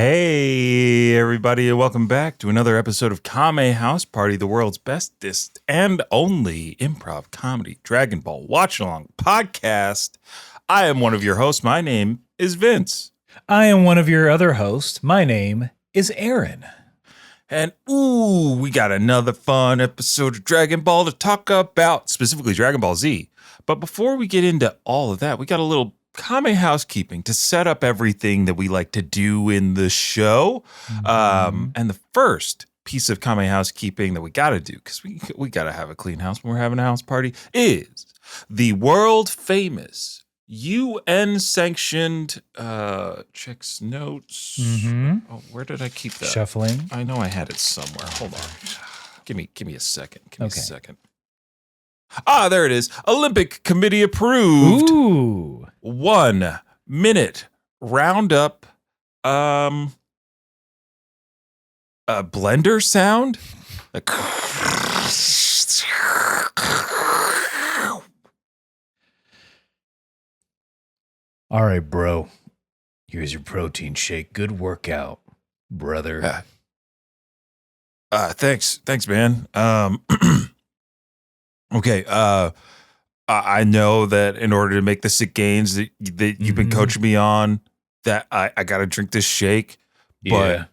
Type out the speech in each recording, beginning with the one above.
Hey, everybody, and welcome back to another episode of Kame House Party, the world's bestest and only improv comedy Dragon Ball watch along podcast. I am one of your hosts. My name is Vince. I am one of your other hosts. My name is Aaron. And we got another fun episode of Dragon Ball to talk about, specifically Dragon Ball Z. But before we get into all of that, we got a little Kame housekeeping to set up everything that we like to do in the show. And the first piece of Kame housekeeping that we got to do, because we got to have a clean house when we're having a house party, is the world famous UN sanctioned checks notes. Oh, where did I keep that? Shuffling. I know I had it somewhere. Hold on. Give me a second. Give me a second. Ah, there it is. Olympic Committee approved. Ooh. 1 minute roundup. A blender sound. Like, all right, bro. Here's your protein shake. Good workout, brother. Thanks, man. Okay. I know that in order to make the sick gains that you've been coaching me on, that I got to drink this shake. But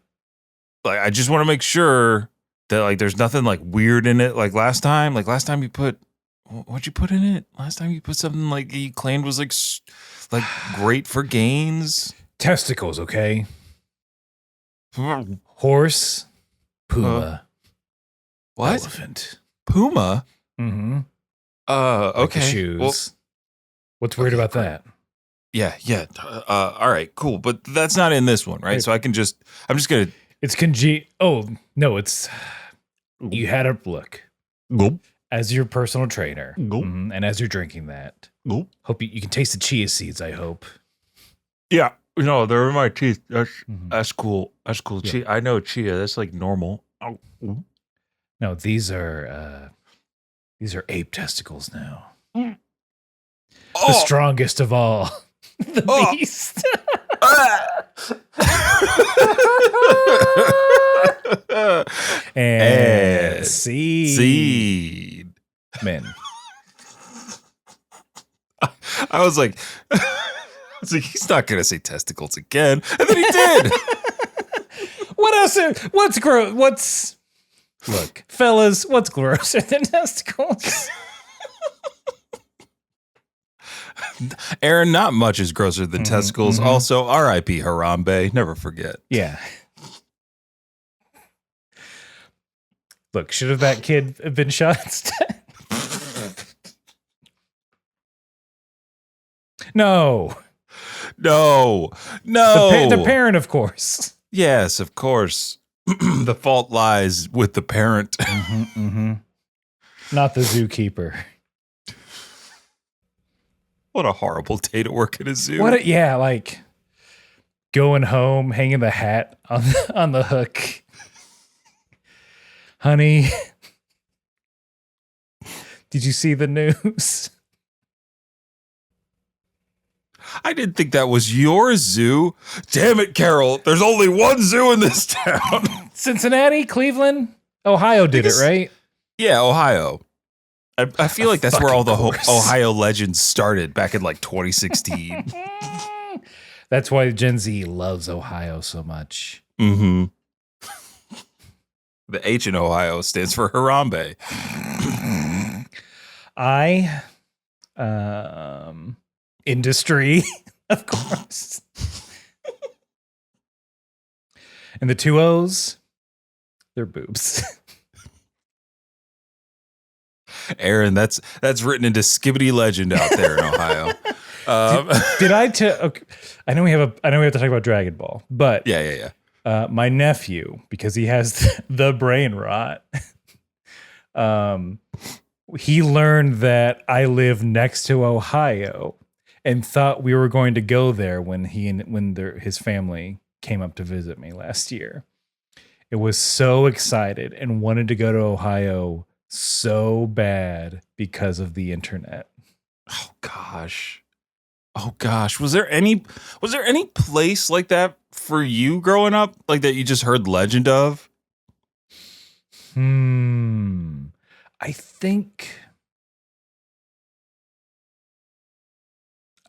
like, I just want to make sure that like there's nothing like weird in it. Like last time you put, what'd you put in it? Last time you put something like you claimed was like great for gains. Testicles, okay? Horse, puma, what? elephant, Puma. Mm-hmm. Okay. Like the shoes. Well, what's weird about that? Yeah. All right, cool. But that's not in this one, right? So I'm just gonna. It's Oh no, it's you had a look. Go. As your personal trainer, Go. And as you're drinking that, Go. hope you can taste the chia seeds. I hope. Yeah. No, they're in my teeth. That's cool. That's cool. Yeah. Chia. I know chia. That's like normal. Oh. No, these are ape testicles now. The strongest of all. The beast. and seed. Men. I was like, he's not going to say testicles again. And then he did. What else? What's gross? Look, fellas, what's grosser than testicles? Aaron, not much is grosser than testicles. Also, R.I.P. Harambe. Never forget. Yeah. Look, should have that kid been shot instead? No. The parent, of course. Yes, of course. The fault lies with the parent. Not the zookeeper. What a horrible day to work at a zoo. Like going home, hanging the hat on the hook. Honey, did you see the news? I didn't think that was your zoo. Damn it, Carol. There's only one zoo in this town. Cincinnati, Cleveland, Ohio did it, right? Yeah, Ohio. I feel like that's where all the Ohio legends started back in like 2016. That's why Gen Z loves Ohio so much. The H in Ohio stands for Harambe. Industry, of course. And the 2 O's, they're boobs. Aaron, that's written into Skibbity legend out there in Ohio. Okay, I know we have to talk about Dragon Ball, but yeah. My nephew, because he has the brain rot, he learned that I live next to Ohio and thought we were going to go there when his family came up to visit me last year. It was so excited and wanted to go to Ohio so bad because of the internet. Oh gosh. Oh gosh, was there any place like that for you growing up, like that you just heard legend of? I think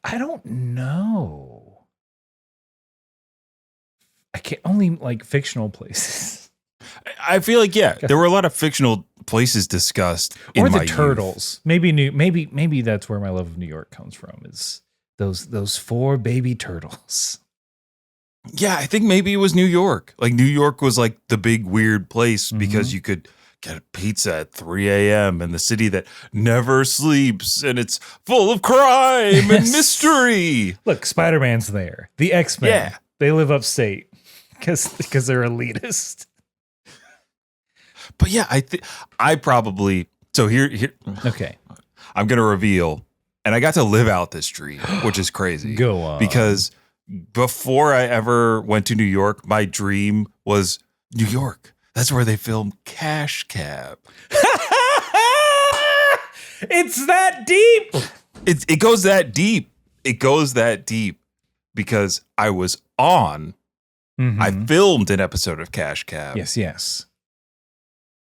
I don't know. I can't only like fictional places. I feel like there were a lot of fictional places discussed Or in the my turtles. Maybe that's where my love of New York comes from, is those 4 baby turtles. Yeah, I think maybe it was New York. Like New York was like the big weird place because you could get a pizza at 3 a.m. in the city that never sleeps, and it's full of crime and mystery. Look, Spider-Man's there. The X-Men, they live upstate because they're elitist. But yeah, I probably so here. Okay, I'm gonna reveal, and I got to live out this dream, which is crazy. Go on. Because before I ever went to New York, my dream was New York. That's where they filmed Cash Cab. It's that deep. It goes that deep. It goes that deep because I was on. I filmed an episode of Cash Cab. Yes.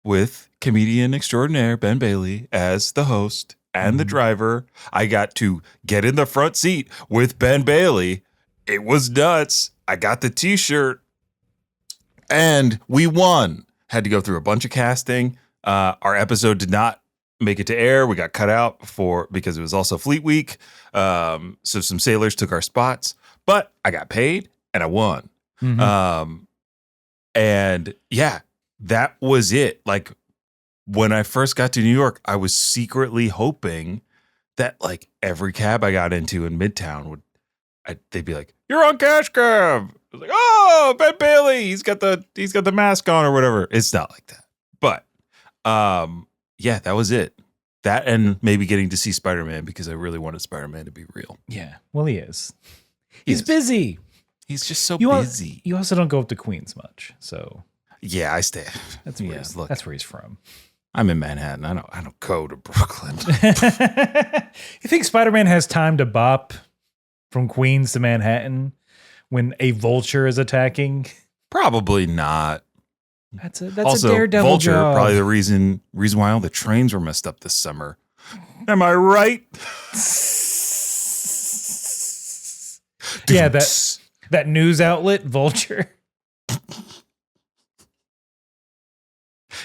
With comedian extraordinaire Ben Bailey as the host and the driver. I got to get in the front seat with Ben Bailey. It was nuts. I got the t-shirt and we won. Had to go through a bunch of casting. Our episode did not make it to air. We got cut out because it was also Fleet Week. So some sailors took our spots, but I got paid and I won. And yeah, that was it. Like when I first got to New York, I was secretly hoping that like every cab I got into in Midtown they'd be like, "You're on Cash Cab." I was like, "Oh, Ben Bailey, he's got the mask on or whatever." It's not like that. But yeah, that was it. That and maybe getting to see Spider-Man because I really wanted Spider-Man to be real. Yeah. Well, he is. He's busy. He's just so busy. You also don't go up to Queens much, so yeah, I stay. That's where that's where he's from. I'm in Manhattan. I don't go to Brooklyn. You think Spider-Man has time to bop from Queens to Manhattan when a vulture is attacking? Probably not. That's also, a daredevil vulture, job. probably the reason why all the trains were messed up this summer. Am I right? Yeah, that news outlet, Vulture.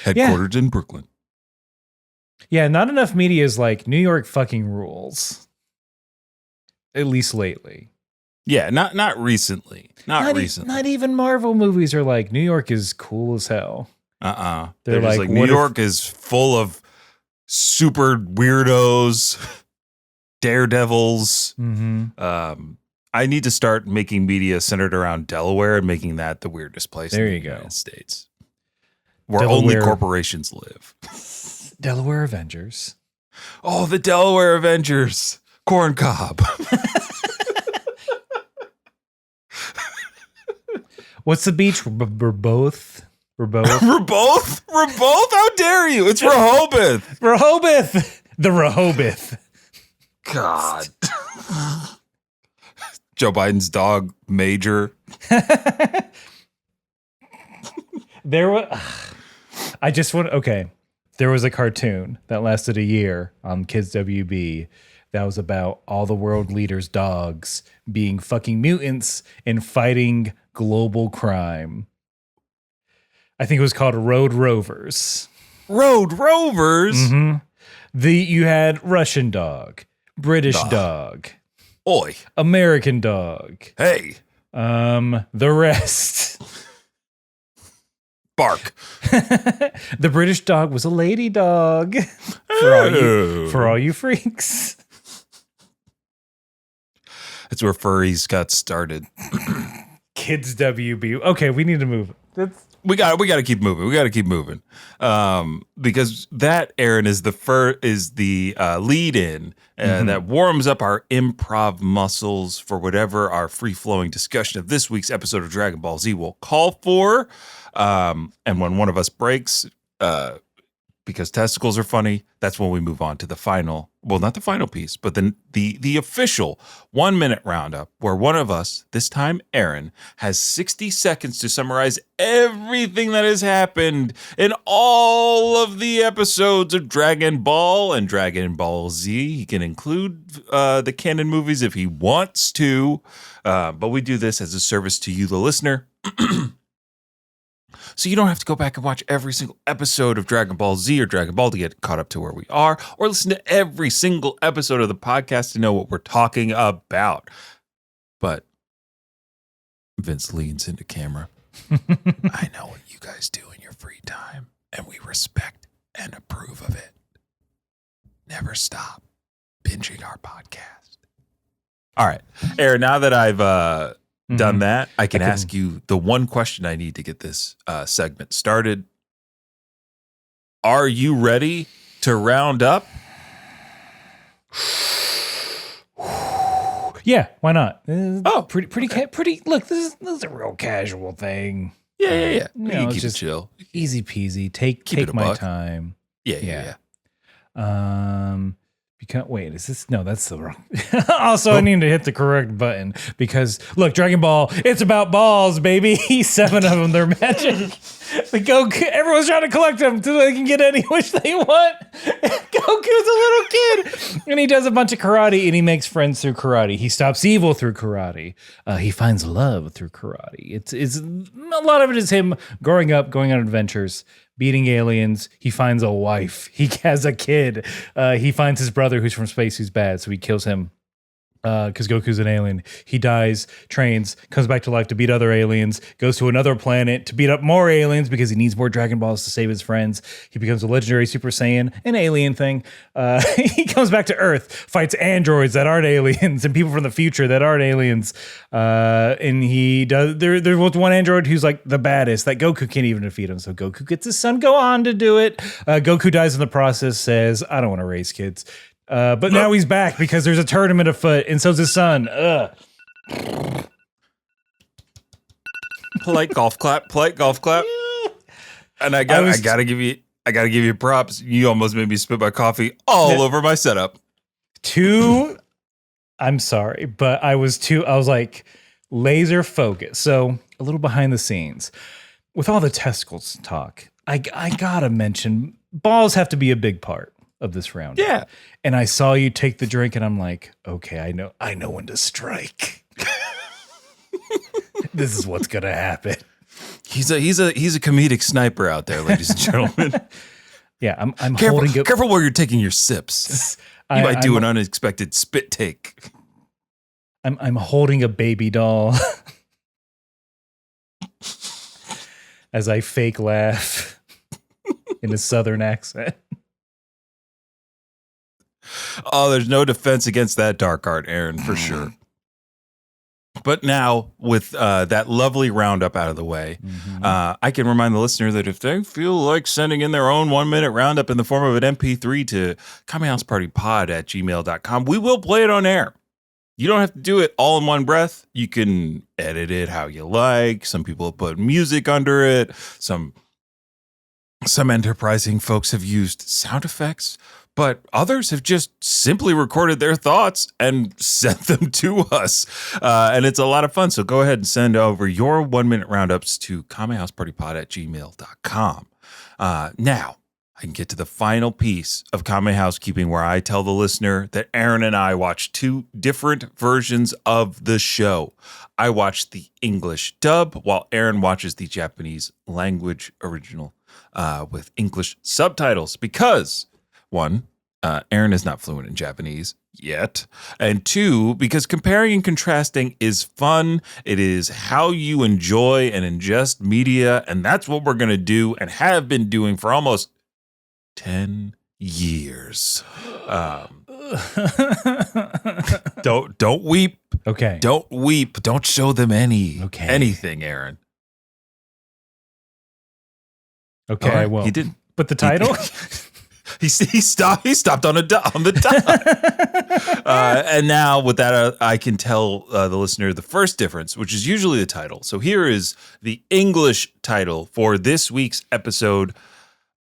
Headquartered in Brooklyn. Yeah, not enough media is like, New York fucking rules. At least lately. Yeah, not recently. Not recently. Not even Marvel movies are like, New York is cool as hell. They're just like New York is full of super weirdos, daredevils. I need to start making media centered around Delaware and making that the weirdest place in the United States. Where only corporations live. Delaware Avengers. Oh, the Delaware Avengers. Corn cob. What's the beach? We're both. Rehoboth? How dare you? It's Rehoboth. Rehoboth. The Rehoboth. God. Joe Biden's dog, Major. There was a cartoon that lasted a year on Kids WB that was about all the world leaders' dogs being fucking mutants and fighting global crime. I think it was called Road Rovers. Road Rovers? You had Russian dog, British dog, oi, American dog. Hey. The rest. Bark. The British dog was a lady dog. For all you freaks. That's where furries got started. Kids WB. Okay, we need to move. We got to keep moving. Because that, Aaron, is the lead in that warms up our improv muscles for whatever our free flowing discussion of this week's episode of Dragon Ball Z will call for. And when one of us breaks, because testicles are funny, that's when we move on to the final well, not the final piece, but the official 1 minute roundup where one of us, this time Aaron, has 60 seconds to summarize everything that has happened in all of the episodes of Dragon Ball and Dragon Ball Z. He can include the canon movies if he wants to, but we do this as a service to you, the listener. So you don't have to go back and watch every single episode of Dragon Ball Z or Dragon Ball to get caught up to where we are, or listen to every single episode of the podcast to know what we're talking about. But Vince leans into camera. I know what you guys do in your free time, and we respect and approve of it. Never stop binging our podcast. All right, Aaron, now that I've done that, I can ask you the one question I need to get this segment started. Are you ready to round up? Yeah, why not? Pretty. Look, this is a real casual thing. Yeah. You know, keep it's it just chill. Easy peasy. Take my time. Yeah. Wait, is this? No, that's the wrong. Also, I need to hit the correct button because look, Dragon Ball, it's about balls, baby. 7 of them, they're magic. Everyone's trying to collect them so they can get any wish they want. Goku's a little kid, and he does a bunch of karate, and he makes friends through karate. He stops evil through karate. He finds love through karate. It's a lot of it is him growing up, going on adventures, beating aliens. He finds a wife. He has a kid. He finds his brother who's from space who's bad, so he kills him because Goku's an alien. He dies, trains, comes back to life to beat other aliens, goes to another planet to beat up more aliens because he needs more Dragon Balls to save his friends. He becomes a legendary Super Saiyan, an alien thing. He comes back to Earth, fights androids that aren't aliens and people from the future that aren't aliens. And he does. There's one android who's like the baddest that Goku can't even defeat him. So Goku gets his son Gohan to do it. Goku dies in the process. Says, "I don't want to raise kids." But now he's back because there's a tournament afoot, and so's his son. Polite golf clap. And I gotta give you props. You almost made me spit my coffee all over my setup. I'm sorry, but I was like laser focused. So a little behind the scenes with all the testicles talk. I gotta mention balls have to be a big part of this round. Yeah. And I saw you take the drink and I'm like, okay, I know when to strike. This is what's gonna happen. He's a comedic sniper out there, ladies and gentlemen. Yeah, I'm holding it. Careful where you're taking your sips. You might do an unexpected spit take. I'm holding a baby doll as I fake laugh in a southern accent. Oh, there's no defense against that dark art, Aaron, for sure. But now, with that lovely roundup out of the way, I can remind the listener that if they feel like sending in their own 1 minute roundup in the form of an MP3 to kamehousepartypod@gmail.com, we will play it on air. You don't have to do it all in one breath. You can edit it how you like. Some people have put music under it. Some enterprising folks have used sound effects, but others have just simply recorded their thoughts and sent them to us. And it's a lot of fun. So go ahead and send over your 1 minute roundups to kamehousepartypod@gmail.com. Now, I can get to the final piece of Kame Housekeeping where I tell the listener that Aaron and I watched 2 different versions of the show. I watched the English dub while Aaron watches the Japanese language original with English subtitles because, 1, Aaron is not fluent in Japanese yet, and 2, because comparing and contrasting is fun. It is how you enjoy and ingest media, and that's what we're going to do and have been doing for almost 10 years. Don't weep. Okay. Don't weep. Don't show them anything, Aaron. Okay, right, I will. He didn't. But the title? He stopped on the dot. And now with that, I can tell the listener the first difference, which is usually the title. So here is the English title for this week's episode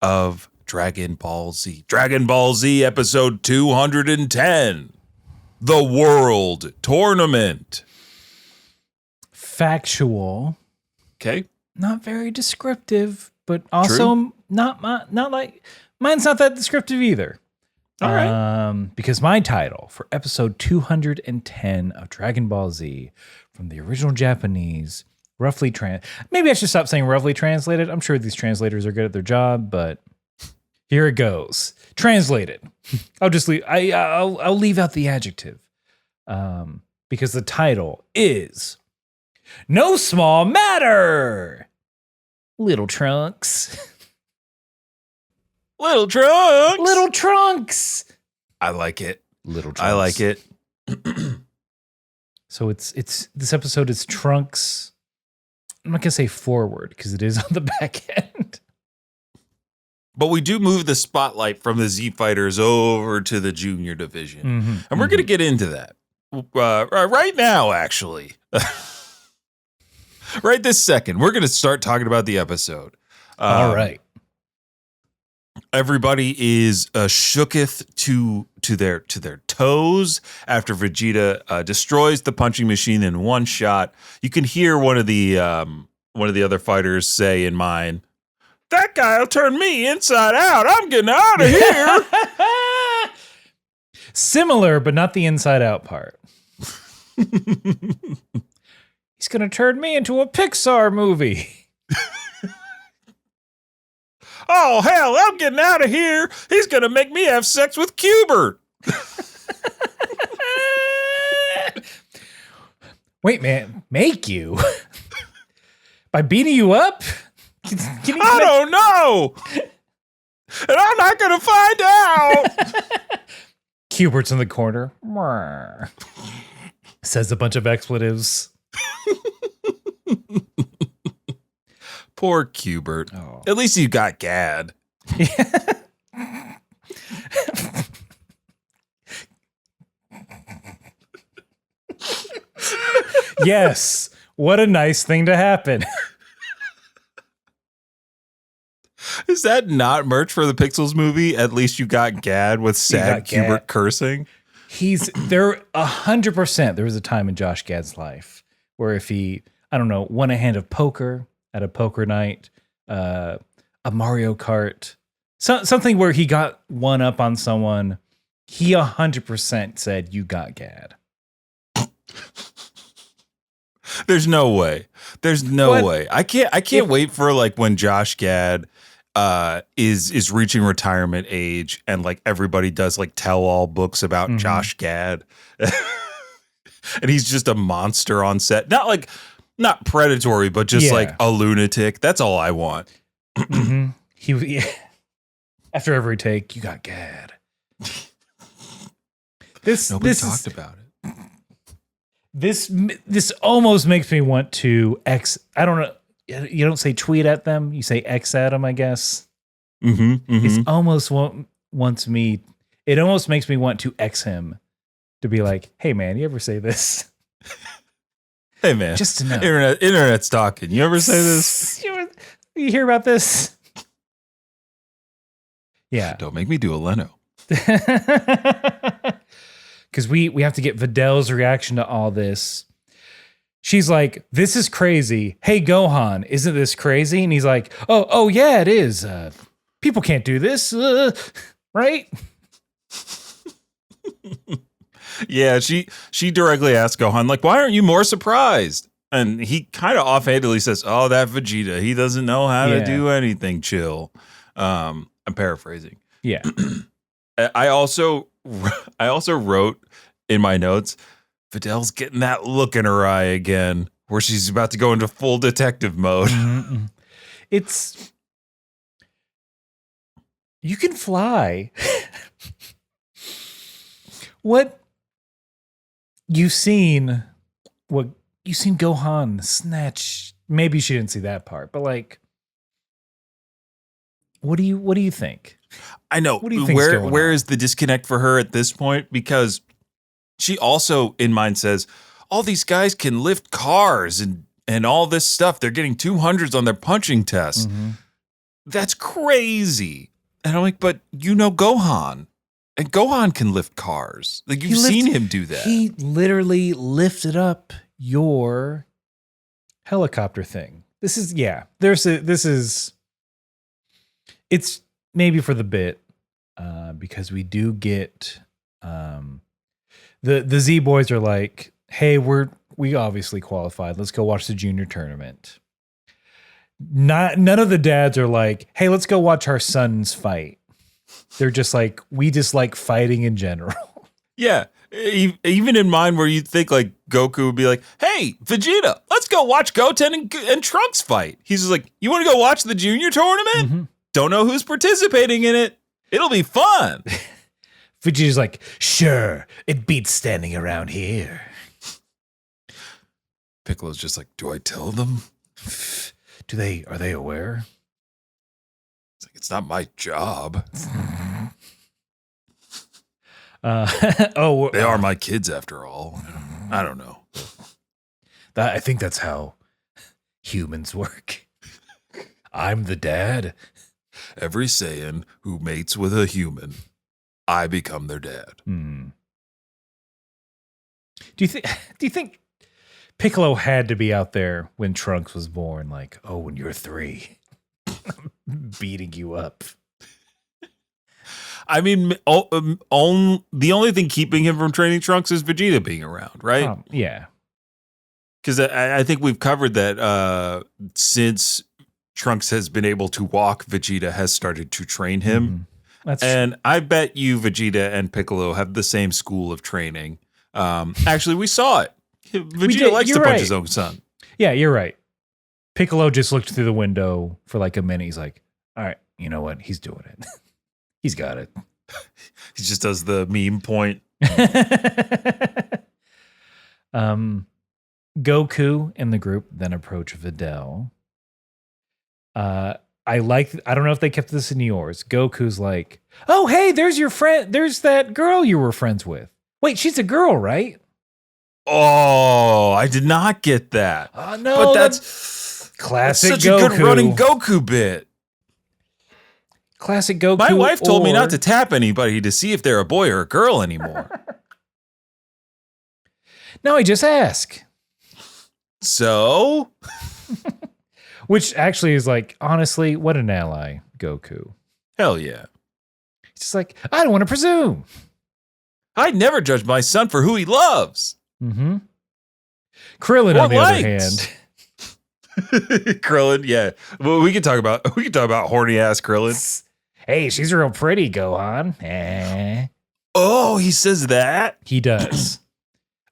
of Dragon Ball Z. Dragon Ball Z episode 210. The World Tournament. Factual. Okay. Not very descriptive, but also not like mine's not that descriptive either. All right. Because my title for episode 210 of Dragon Ball Z from the original Japanese, maybe I should stop saying roughly translated. I'm sure these translators are good at their job, but here it goes. Translated. I'll just leave. I'll leave out the adjective, because the title is No Small Matter. Little Trunks. Little Trunks. Little Trunks. I like it. Little Trunks. I like it. So it's this episode is Trunks. I'm not gonna say forward because it is on the back end. But we do move the spotlight from the Z Fighters over to the junior division. Mm-hmm. And we're going to get into that right now, actually. Right this second. We're going to start talking about the episode. All right. Everybody is shooketh to their toes after Vegeta destroys the punching machine in one shot. You can hear one of the other fighters say in mine, "That guy'll turn me inside out. I'm getting out of here." Similar, but not the inside out part. He's gonna turn me into a Pixar movie. Oh, hell, I'm getting out of here. He's going to make me have sex with Cubert. Wait, man, make you? By beating you up? I don't know. And I'm not going to find out. Cubert's in the corner. Says a bunch of expletives. Poor Cubert. Oh. At least you got Gad. Yes. What a nice thing to happen. Is that not merch for the Pixels movie? At least you got Gad with sad Cubert cursing. He's there 100%. There was a time in Josh Gad's life where if he, I don't know, won a hand of poker at a poker night, a Mario Kart, something where he got one up on someone, he 100% said, "You got Gad." There's no way. There's no way. I can't wait for like when Josh Gad is reaching retirement age and like everybody does like tell-all books about Josh Gad. And he's just a monster on set. Not predatory, but just like a lunatic. That's all I want. He after every take, "You got Gad." Nobody talked about it. This almost makes me want to I don't know. You don't say tweet at them. You say X at them, I guess. It almost it almost makes me want to X him to be like, "Hey man, you ever say this?" Hey man, just to know. Internet's talking. You ever say this? You hear about this? Yeah. Don't make me do a Leno. Because we have to get Vidal's reaction to all this. She's like, "This is crazy. Hey, Gohan, isn't this crazy?" And he's like, oh yeah, it is. People can't do this, right? Yeah, she directly asked Gohan, like, "Why aren't you more surprised?" And he kind of offhandedly says, "Oh, that Vegeta, he doesn't know how to do anything. Chill." I'm paraphrasing. Yeah. I also wrote in my notes, Vidal's getting that look in her eye again, where she's about to go into full detective mode. It's you can fly. What you've seen Gohan snatch. Maybe she didn't see that part, but like, what do you think? I know. What do you think? Where is the disconnect for her at this point? Because she also in mind says all these guys can lift cars and all this stuff. They're getting 200s on their punching tests. That's crazy. And I'm like, but you know Gohan. And Gohan can lift cars. Like, you've seen him do that. He literally lifted up your helicopter thing. This is, it's maybe for the bit, because we do get, the Z boys are like, hey, we obviously qualified. Let's go watch the junior tournament. None of the dads are like, hey, let's go watch our sons fight. They're just like, we just like fighting in general. Yeah. Even in mine, where you'd think like Goku would be like, hey, Vegeta, let's go watch Goten and Trunks fight. He's just like, you want to go watch the junior tournament? Mm-hmm. Don't know who's participating in it. It'll be fun. Vegeta's like, sure, it beats standing around here. Piccolo's just like, do I tell them? Are they aware? It's like, it's not my job. They are my kids after all. I don't know. I think that's how humans work. I'm the dad. Every Saiyan who mates with a human, I become their dad. Hmm. Do you think Piccolo had to be out there when Trunks was born? Like, oh, when you're 3, beating you up. I mean, the only thing keeping him from training Trunks is Vegeta being around, right? Yeah. Because I think we've covered that since Trunks has been able to walk, Vegeta has started to train him. And I bet you Vegeta and Piccolo have the same school of training. Actually, we saw it. Vegeta likes to punch his own son. Yeah, you're right. Piccolo just looked through the window for like a minute. He's like, all right, you know what? He's doing it. He's got it. He just does the meme point. Goku and the group then approach Videl. I don't know if they kept this in yours. Goku's like, oh, hey, there's your friend. There's that girl you were friends with. Wait, she's a girl, right? Oh, I did not get that. No, but that's classic such Goku. a good running Goku bit. Classic Goku. My wife told me not to tap anybody to see if they're a boy or a girl anymore. No, I just ask. So? Which actually is like, honestly, what an ally, Goku. Hell yeah. He's just like, I don't want to presume. I'd never judge my son for who he loves. Mm-hmm. Krillin, on the other hand. Krillin, yeah. Well, we can talk about horny ass Krillin. Hey, she's real pretty, Gohan. Oh, he says that? He does.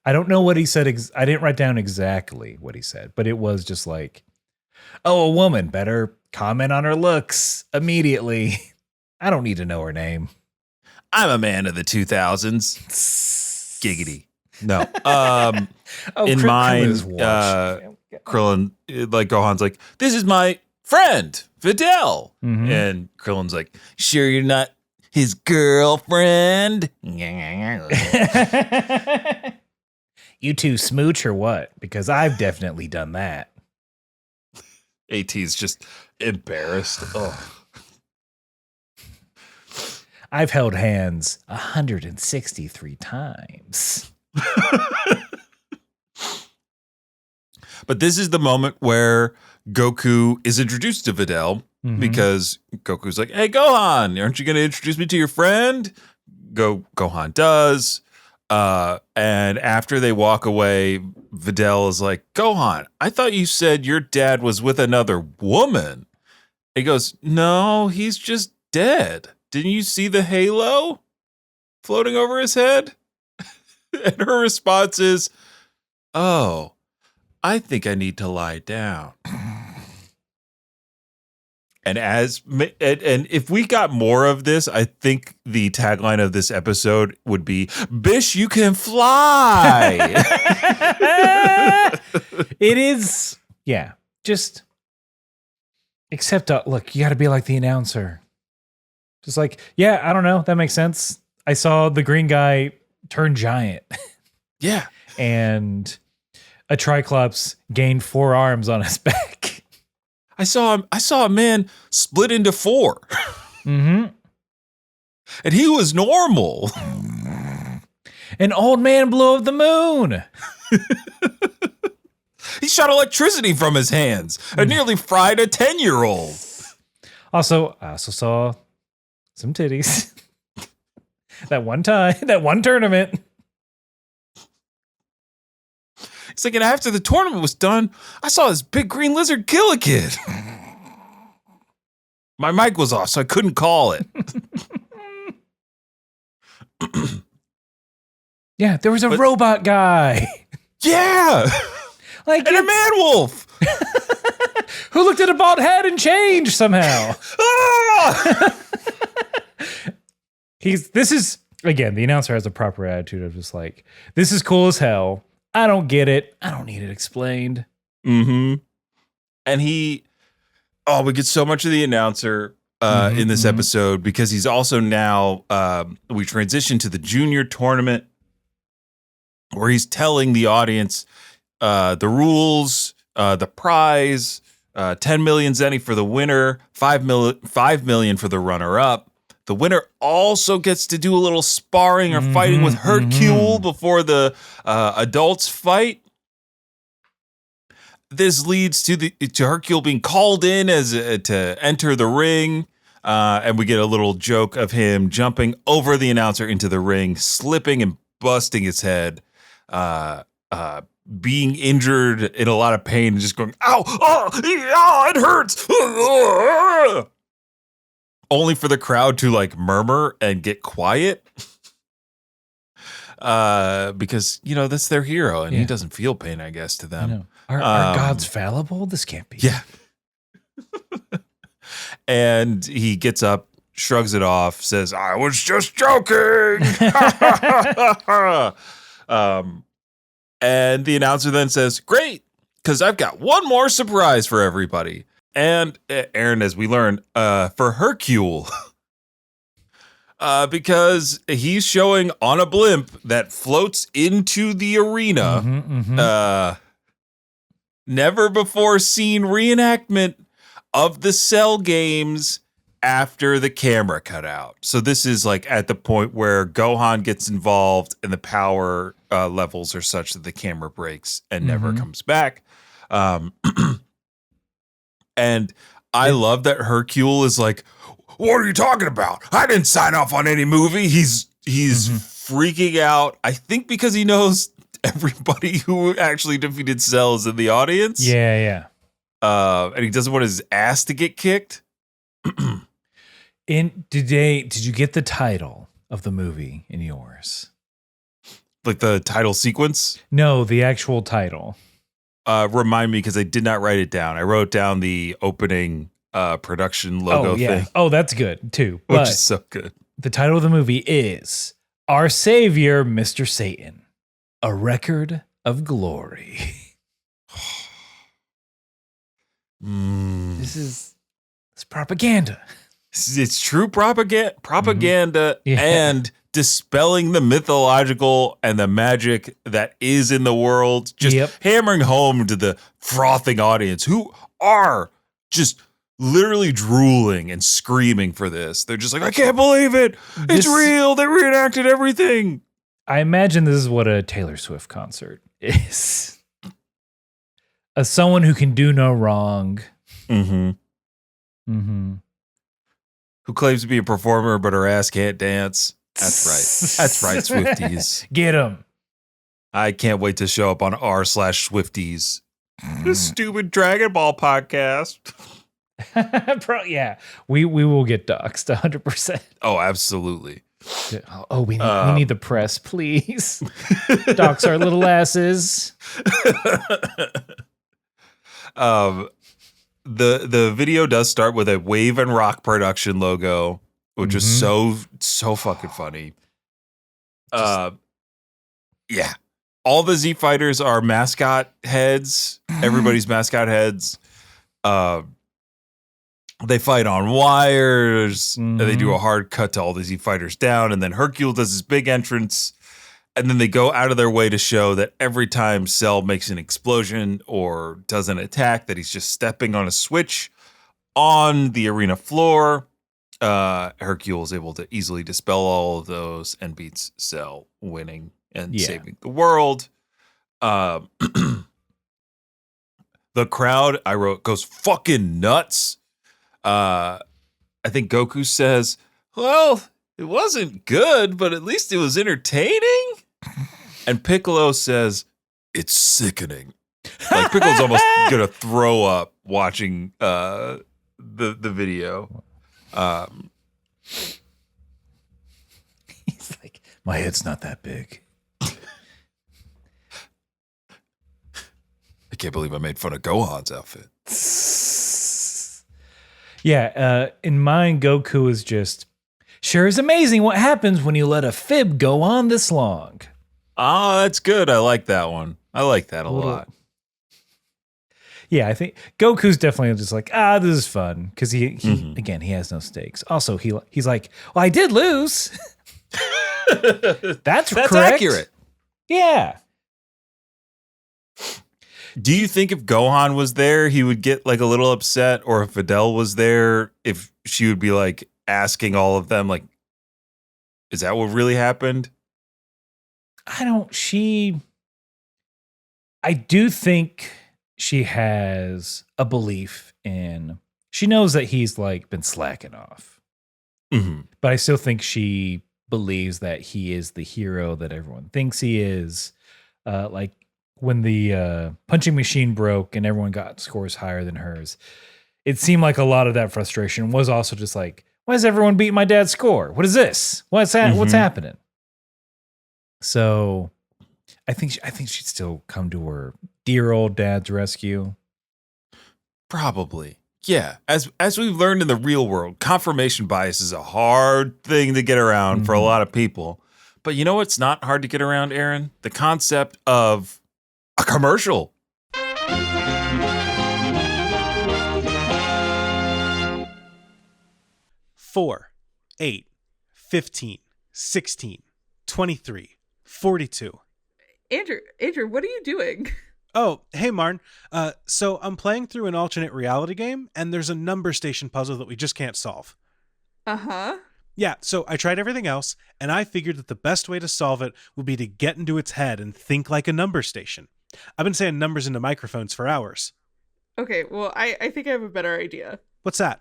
I don't know what he said. I didn't write down exactly what he said, but it was just like, oh, a woman better comment on her looks immediately. I don't need to know her name. I'm a man of the 2000s. Giggity. No. In mine, Krillin, like Gohan's like, this is my friend, Videl. Mm-hmm. And Krillin's like, sure you're not his girlfriend? You two smooch or what? Because I've definitely done that. AT's just embarrassed. Oh. I've held hands 163 times. But this is the moment where Goku is introduced to Videl, because Goku's like, hey, Gohan, aren't you going to introduce me to your friend? Gohan does. And after they walk away, Videl is like, Gohan, I thought you said your dad was with another woman. He goes, no, he's just dead. Didn't you see the halo floating over his head? And her response is, oh, I think I need to lie down. And if we got more of this, I think the tagline of this episode would be, Bish, you can fly. It is. Yeah. Just except, look, you got to be like the announcer. Just like, yeah, I don't know. That makes sense. I saw the green guy turn giant. Yeah. And a Triclops gained 4 arms on his back. I saw a man split into 4. Mm-hmm. And he was normal. An old man blew up the moon. He shot electricity from his hands and nearly fried a 10-year-old. Also, I also saw some titties. That one tournament. He's like, and after the tournament was done, I saw this big green lizard kill a kid. My mic was off, so I couldn't call it. Yeah, there was a robot guy. Yeah. Like and a man wolf. Who looked at a bald head and changed somehow. Ah! This is, again, the announcer has a proper attitude of just like, this is cool as hell. I don't get it. I don't need it explained. Mm-hmm. And we get so much of the announcer in this episode because he's also now, we transition to the junior tournament where he's telling the audience the rules, the prize, 10 million zenny for the winner, 5 million for the runner-up. The winner also gets to do a little sparring or fighting with Hercule before the adults fight. This leads to Hercule being called in to enter the ring, and we get a little joke of him jumping over the announcer into the ring, slipping and busting his head, being injured in a lot of pain, and just going, "Ow! Oh, it hurts!" Only for the crowd to like murmur and get quiet. Because, that's their hero and he doesn't feel pain, I guess, to them. Are gods fallible? This can't be. Yeah. And he gets up, shrugs it off, says, "I was just joking." And the announcer then says, "Great, because I've got one more surprise for everybody." And Aaron, as we learn, for Hercule, because he's showing on a blimp that floats into the arena, never before seen reenactment of the Cell games after the camera cut out. So this is like at the point where Gohan gets involved and the power levels are such that the camera breaks and never comes back. And I love that Hercule is like, "What are you talking about? I didn't sign off on any movie." He's freaking out. I think because he knows everybody who actually defeated Cell is in the audience. Yeah. And he doesn't want his ass to get kicked. Did you get the title of the movie in yours? Like the title sequence? No, the actual title. Remind me, because I did not write it down. I wrote down the opening production logo thing. Oh, that's good too. Which is so good. The title of the movie is Our Savior, Mr. Satan, A Record of Glory. It's propaganda. It's true propaganda and dispelling the mythological and the magic that is in the world, just hammering home to the frothing audience who are just literally drooling and screaming for this. They're just like, "I can't believe it. It's real. They reenacted everything." I imagine this is what a Taylor Swift concert is. As someone who can do no wrong. Who claims to be a performer, but her ass can't dance. That's right. That's right, Swifties. Get them. I can't wait to show up on r/Swifties. This stupid Dragon Ball podcast. Yeah, we will get doxxed 100%. Oh, absolutely. Oh, we need the press, please. Dox our little asses. The video does start with a Wave and Rock production logo, which is so fucking funny. Yeah. All the Z Fighters are mascot heads. Everybody's mascot heads. They fight on wires. And they do a hard cut to all the Z Fighters down. And then Hercule does his big entrance. And then they go out of their way to show that every time Cell makes an explosion or does an attack, that he's just stepping on a switch on the arena floor. Hercule is able to easily dispel all of those and beats Cell, winning and Yeah. saving the world. The crowd, I wrote, goes fucking nuts. I think Goku says, well, it wasn't good, but at least it was entertaining. And Piccolo says, it's sickening. Like Piccolo's almost gonna throw up watching the video. He's like, my head's not that big. I can't believe I made fun of Gohan's outfit. Yeah, in mine, Goku is just, sure is amazing what happens when you let a fib go on this long. Oh, that's good. I like that one. I like that a lot. Yeah, I think Goku's definitely just like, this is fun. Because he again, he has no stakes. Also, he's like, well, I did lose. That's correct. Accurate. Yeah. Do you think if Gohan was there, he would get like a little upset? Or if Videl was there, if she would be like asking all of them, like, is that what really happened? I do think she has a belief in, she knows that he's like been slacking off. Mm-hmm. But I still think she believes that he is the hero that everyone thinks he is. Like when the punching machine broke and everyone got scores higher than hers, it seemed like a lot of that frustration was also just like, why is everyone beating my dad's score? What is this? What's happening? So I think she'd still come to her dear old dad's rescue. Probably. Yeah. As we've learned in the real world, confirmation bias is a hard thing to get around for a lot of people. But you know what's not hard to get around, Aaron? The concept of a commercial. 4, 8, 15, 16, 23, 42. Andrew, what are you doing? Oh, hey, Marn. So I'm playing through an alternate reality game, and there's a number station puzzle that we just can't solve. Uh-huh. Yeah, so I tried everything else, and I figured that the best way to solve it would be to get into its head and think like a number station. I've been saying numbers into microphones for hours. Okay, well, I think I have a better idea. What's that?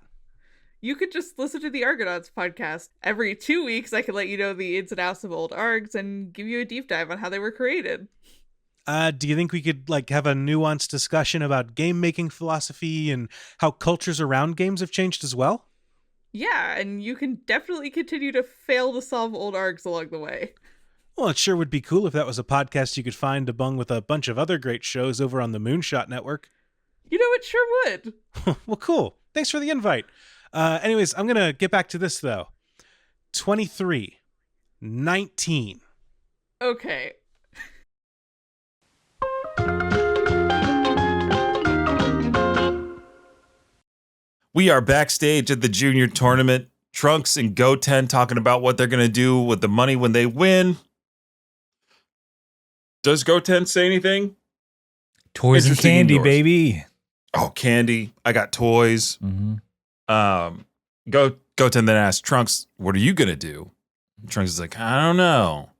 You could just listen to the Argonauts podcast. Every 2 weeks, I can let you know the ins and outs of old ARGs and give you a deep dive on how they were created. Do you think we could have a nuanced discussion about game-making philosophy and how cultures around games have changed as well? Yeah, and you can definitely continue to fail to solve old ARGs along the way. Well, it sure would be cool if that was a podcast you could find among with a bunch of other great shows over on the Moonshot Network. You know, it sure would. Well, cool. Thanks for the invite. Anyways, I'm going to get back to this, though. 23, 19. Okay. We are backstage at the junior tournament. Trunks and Goten talking about what they're going to do with the money when they win. Does Goten say anything? Toys and Interesting candy, indoors. baby. Oh, candy. I got toys. Mm-hmm. Goten then asks Trunks, what are you going to do? Trunks is like, I don't know.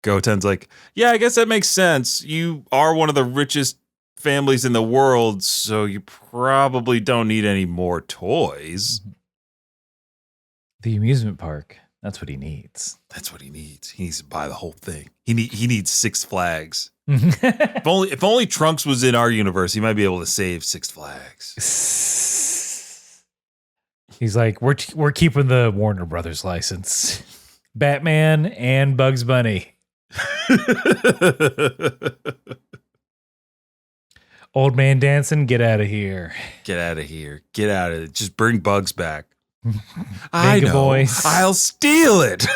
Goten's like, yeah, I guess that makes sense. You are one of the richest families in the world, so you probably don't need any more toys. The amusement park. That's what he needs. That's what he needs. He needs to buy the whole thing. He needs Six Flags. He's If only Trunks was in our universe, he might be able to save Six Flags. like, we're keeping the Warner Brothers license. Batman and Bugs Bunny. Old man dancing, get out of here. Get out of here. Get out of it. Just bring Bugs back. I know. Boys. I'll steal it.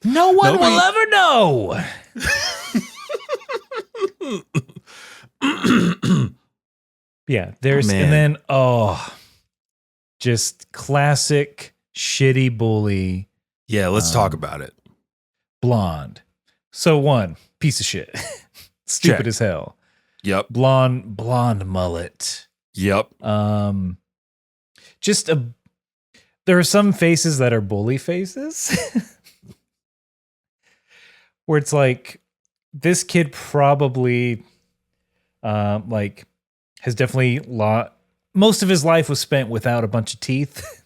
No one will ever know. Yeah, there's and then just classic shitty bully. Yeah, let's talk about it. Blonde. So one, piece of shit. Stupid Check. as hell. Yep. Blonde mullet. Yep. There are some faces that are bully faces where it's like this kid probably has definitely most of his life was spent without a bunch of teeth.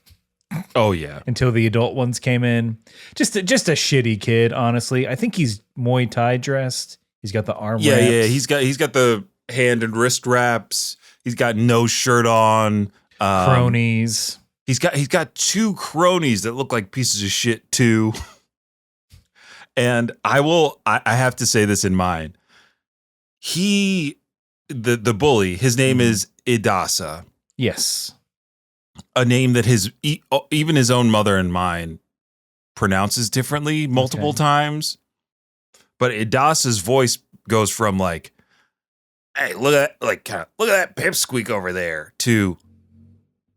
Oh yeah. Until the adult ones came in. Just a shitty kid, honestly. I think he's Muay Thai dressed. He's got the arm wraps. Yeah. He's got the hand and wrist wraps. He's got no shirt on. Cronies. He's got two cronies that look like pieces of shit too. And I have to say this in mind. The bully, his name is Idasa. Yes. A name that even his own mother and mine pronounces differently multiple times. But Idasa's voice goes from like, hey, look at that pipsqueak over there to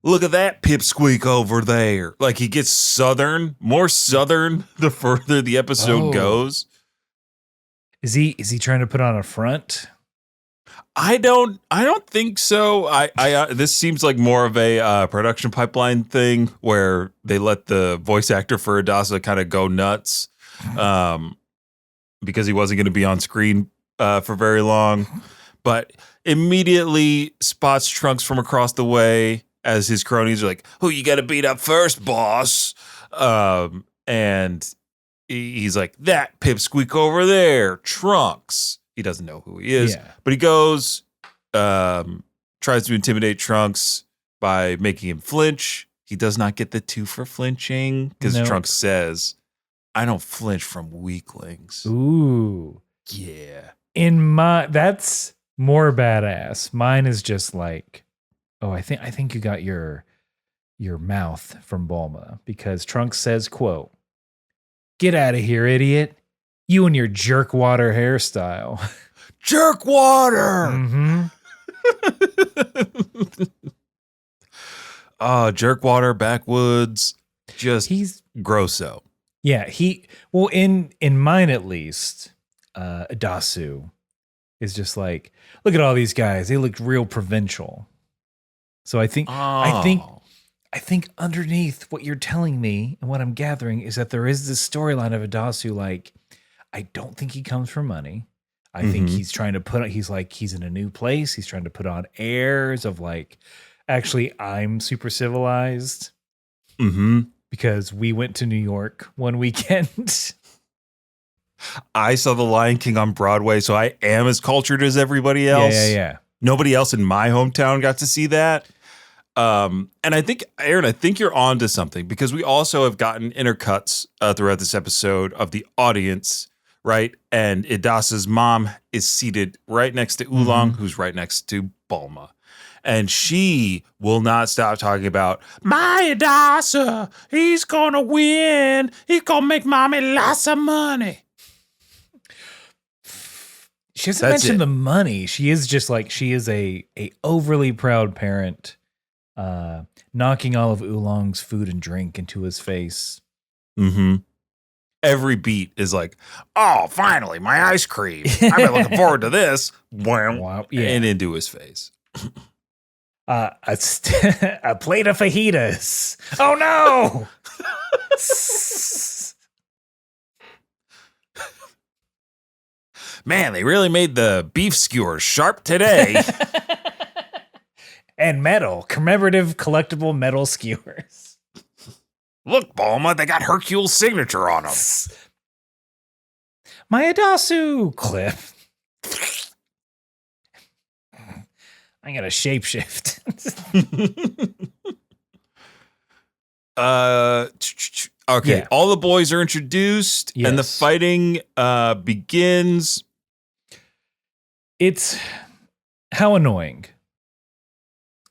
look at that pipsqueak over there. Like he gets more southern the further the episode goes. Is he trying to put on a front? I don't think so. This seems like more of a production pipeline thing where they let the voice actor for Idasa kind of go nuts because he wasn't going to be on screen for very long. But immediately spots Trunks from across the way as his cronies are like, "Who you got to beat up first, boss?" And he's like, "That pipsqueak over there, Trunks." He doesn't know who he is, but he goes, tries to intimidate Trunks by making him flinch. He does not get the 2 for flinching because Trunks says, "I don't flinch from weaklings." Ooh. Yeah. That's more badass. Mine is just like, oh, I think you got your mouth from Bulma because Trunks says, quote, "Get out of here, idiot. You and your jerk water hairstyle." Jerk water. Mm-hmm. Jerk water, backwoods, he's grosso. Yeah, in mine at least, Adasu is just like, look at all these guys. They look real provincial. So I think underneath what you're telling me and what I'm gathering is that there is this storyline of Adasu like, I don't think he comes from money. I think he's trying to he's in a new place. He's trying to put on airs of like, actually, I'm super civilized. Because we went to New York one weekend. I saw The Lion King on Broadway, so I am as cultured as everybody else. Yeah. Nobody else in my hometown got to see that. And I think, Aaron, you're on to something because we also have gotten intercuts throughout this episode of the audience, right? And Idasa's mom is seated right next to Oolong, who's right next to Bulma. And she will not stop talking about, my Idasa, he's going to win. He's going to make mommy lots of money. She hasn't mentioned the money. She is just like, she is a overly proud parent, knocking all of Oolong's food and drink into his face. Every beat is like, oh, finally, my ice cream. I've been looking forward to this. Wow. And into his face. A plate of fajitas. Oh, no. Man, they really made the beef skewers sharp today. And metal, commemorative collectible metal skewers. Look, Bulma, they got Hercule's signature on them. My Adasu clip. I got a shapeshift. Okay, Yeah. all the boys are introduced, and the fighting begins. It's how annoying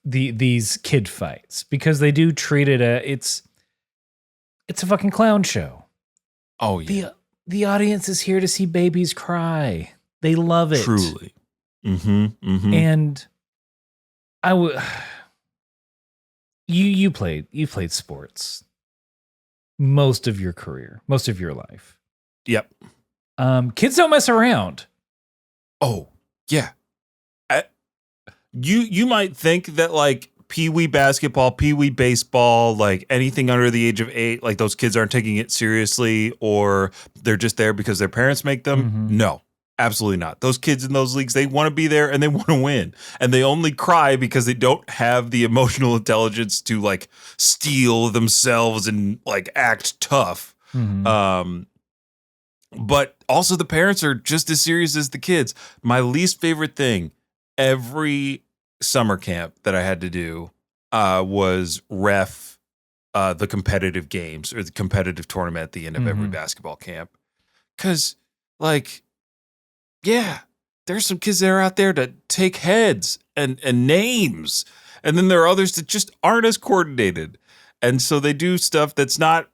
these kid fights because they do treat it it's a fucking clown show. Oh yeah, the audience is here to see babies cry. They love it. Truly. And I would. You played sports most of your career, most of your life. Yep. Kids don't mess around. Oh yeah. you might think that like pee-wee basketball, pee-wee baseball, like anything under the age of 8, like those kids aren't taking it seriously or they're just there because their parents make them. No, absolutely not. Those kids in those leagues, they want to be there and they want to win. And they only cry because they don't have the emotional intelligence to like steel themselves and like act tough. But also the parents are just as serious as the kids. My least favorite thing, every summer camp that I had to do was ref the competitive games or the competitive tournament at the end of every basketball camp. Because, like, yeah, there's some kids that are out there to take heads and names. And then there are others that just aren't as coordinated. And so they do stuff that's not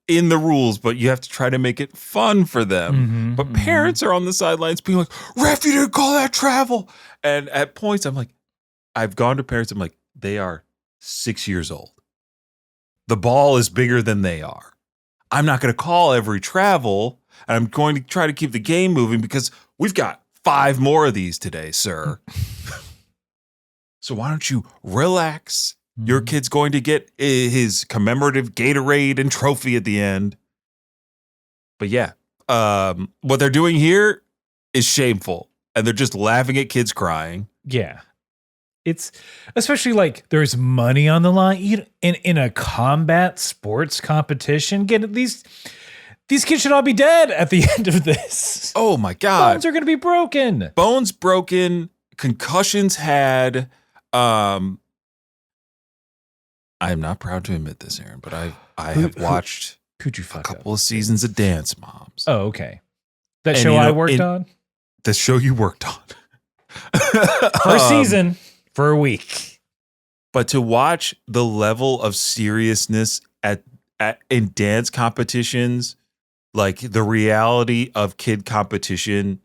in the rules, but you have to try to make it fun for them. But parents are on the sidelines being like, ref, you didn't call that travel. And at points, I'm like, I've gone to parents, I'm like, they are 6 years old. The ball is bigger than they are. I'm not going to call every travel, and I'm going to try to keep the game moving because we've got 5 more of these today, sir. So why don't you relax? Your kid's going to get his commemorative Gatorade and trophy at the end. But yeah, what they're doing here is shameful. And they're just laughing at kids crying. Yeah. It's especially like there's money on the line in a combat sports competition. Get these kids should all be dead at the end of this. Oh my God. Bones are going to be broken. Bones broken, concussions had. I am not proud to admit this, Aaron, but I have watched a couple of seasons of Dance Moms. Oh, okay. That show I worked on? The show you worked on. For a season, for a week. But to watch the level of seriousness in dance competitions, like the reality of kid competition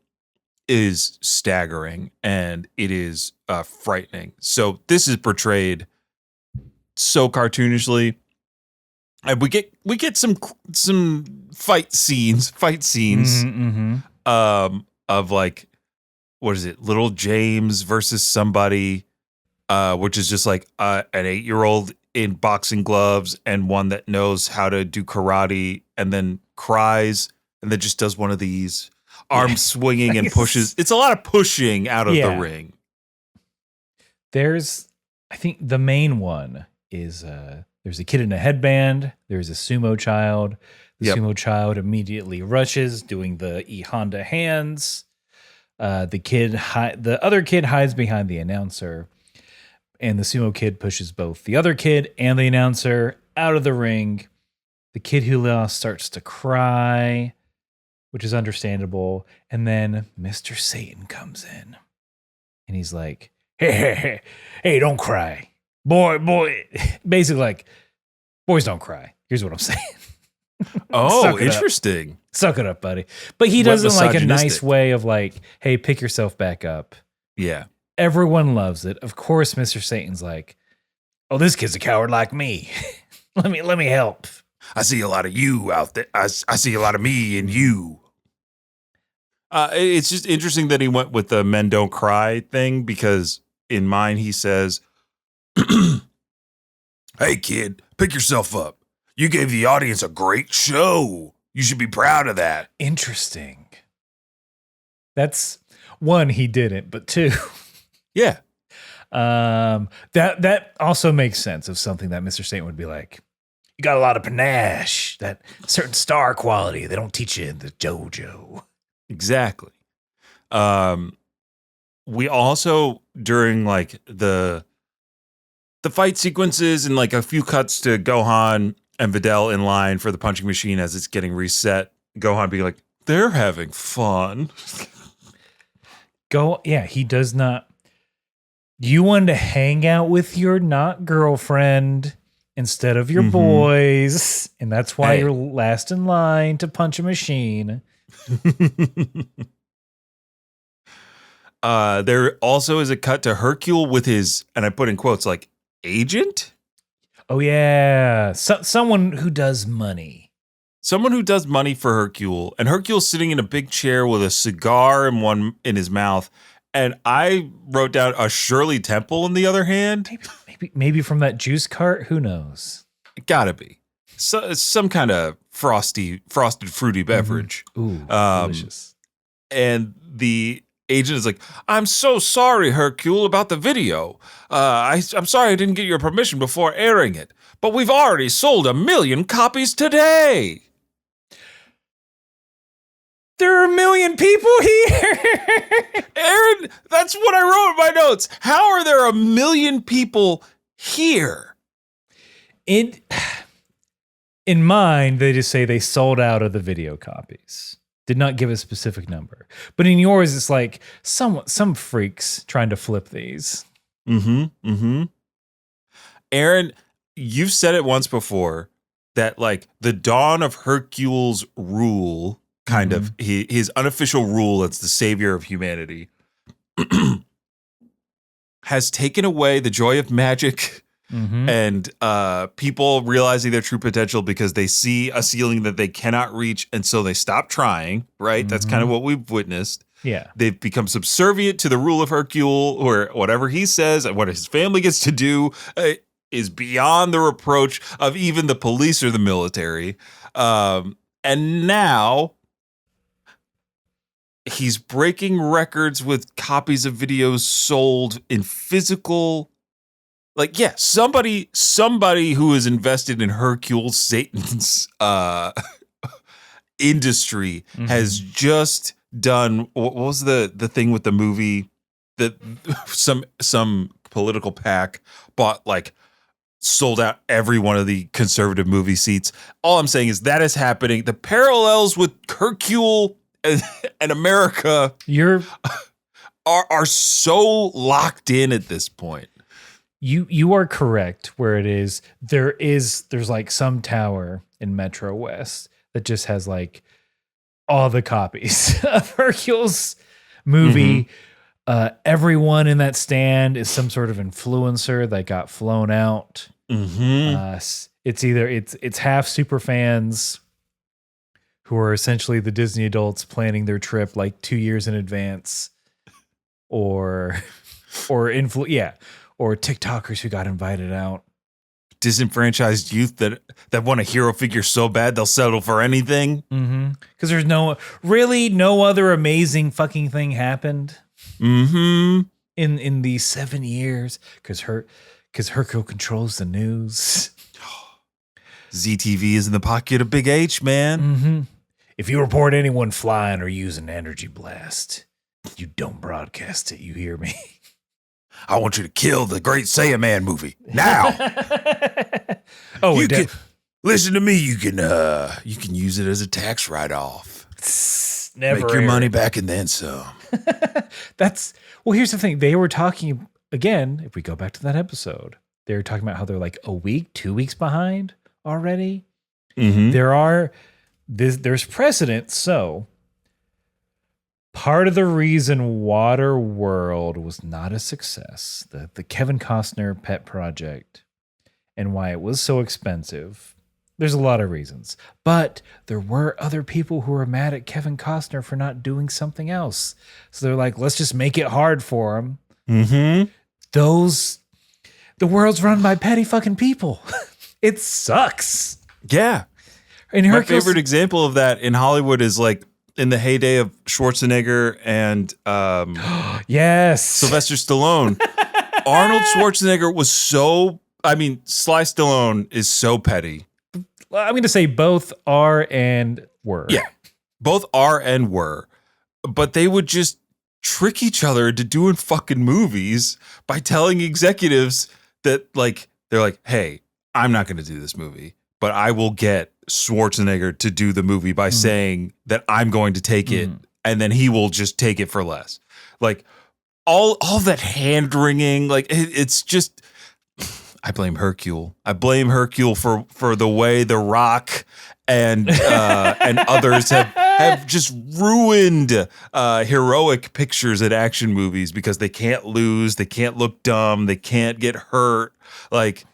is staggering and it is frightening. So this is portrayed so cartoonishly, and we get some fight scenes of like, what is it, little James versus somebody, which is just like an 8-year-old in boxing gloves and one that knows how to do karate and then cries and then just does one of these arm swinging and pushes. It's a lot of pushing out of the ring. There's, I think the main one is there's a kid in a headband. There's a sumo child. The sumo child immediately rushes, doing the E Honda hands. The other kid hides behind the announcer, and the sumo kid pushes both the other kid and the announcer out of the ring. The kid who lost starts to cry, which is understandable. And then Mr. Satan comes in, and he's like, "Hey, don't cry. Boy, basically like, boys don't cry. Here's what I'm saying." Oh, interesting. Suck it up, buddy. But he does it in like a nice way of like, hey, pick yourself back up. Yeah. Everyone loves it. Of course, Mr. Satan's like, oh, this kid's a coward like me. let me help. I see a lot of you out there. I see a lot of me in you. It's just interesting that he went with the men don't cry thing, because in mine he says, "Hey kid, pick yourself up. You gave the audience a great show. You should be proud of that." Interesting. That's one, he didn't, but two. Yeah. That also makes sense of something that Mr. Satan would be like, you got a lot of panache, that certain star quality they don't teach you in the JoJo. Exactly. We also, during like the fight sequences and like a few cuts to Gohan and Videl in line for the punching machine as it's getting reset, Gohan being like, they're having fun. He does not. You wanted to hang out with your not girlfriend instead of your boys, and that's why you're last in line to punch a machine. There also is a cut to Hercule with his, and I put in quotes, like, agent? Oh, yeah. Someone who does money. Someone who does money for Hercule. And Hercule's sitting in a big chair with a cigar in his mouth. And I wrote down a Shirley Temple on the other hand. Maybe from that juice cart. Who knows? Gotta be. So, some kind of frosted fruity beverage. Ooh, delicious. And the agent is like, I'm so sorry, Hercule, about the video. I'm sorry I didn't get your permission before airing it. But we've already sold 1 million copies today. There are 1 million people here. Aaron, that's what I wrote in my notes. How are there 1 million people here? In mine, they just say they sold out of the video copies. Did not give a specific number. But in yours, it's like some freaks trying to flip these. Aaron, you've said it once before that like the dawn of Hercule's rule, kind of his unofficial rule as the savior of humanity, has taken away the joy of magic and people realizing their true potential because they see a ceiling that they cannot reach, and so they stop trying, right? That's kind of what we've witnessed. Yeah. They've become subservient to the rule of Hercule, or whatever he says and what his family gets to do is beyond the reproach of even the police or the military. And now he's breaking records with copies of videos sold in physical. Like, yeah, somebody who is invested in Hercule Satan's industry has just done. What was the thing with the movie that some political PAC bought, like sold out every one of the conservative movie seats? All I'm saying is that is happening. The parallels with Hercule and America are so locked in at this point. You are correct where it is. There's like some tower in Metro West that just has like all the copies of Hercule's movie. Everyone in that stand is some sort of influencer that got flown out. It's either it's half super fans who are essentially the Disney adults planning their trip like 2 years in advance, or TikTokers who got invited out. Disenfranchised youth that want a hero figure so bad they'll settle for anything. Because there's no other amazing fucking thing happened. In these 7 years, because Hercule controls the news. ZTV is in the pocket of Big H, man. If you report anyone flying or using energy blast, you don't broadcast it. You hear me? I want you to kill the Great Saiyan Man movie now. Listen to me. You can use it as a tax write-off. Never make your money back and then some. Here's the thing. They were talking again. If we go back to that episode, they were talking about how they're like a week, 2 weeks behind already. There's precedent. So part of the reason Waterworld was not a success, the Kevin Costner pet project, and why it was so expensive, there's a lot of reasons. But there were other people who were mad at Kevin Costner for not doing something else. So they're like, let's just make it hard for him. The world's run by petty fucking people. It sucks. Yeah. And my favorite example of that in Hollywood is like in the heyday of Schwarzenegger and Sylvester Stallone. Arnold Schwarzenegger was Sly Stallone is so petty. I'm going to say both are and were. Yeah, both are and were. But they would just trick each other into doing fucking movies by telling executives that, like, they're like, hey, I'm not going to do this movie, but I will get Schwarzenegger to do the movie by saying that I'm going to take it, and then he will just take it for less. Like, all that hand-wringing, like, it's just... I blame Hercule. I blame Hercule for the way The Rock and others have just ruined heroic pictures in action movies because they can't lose, they can't look dumb, they can't get hurt. Like,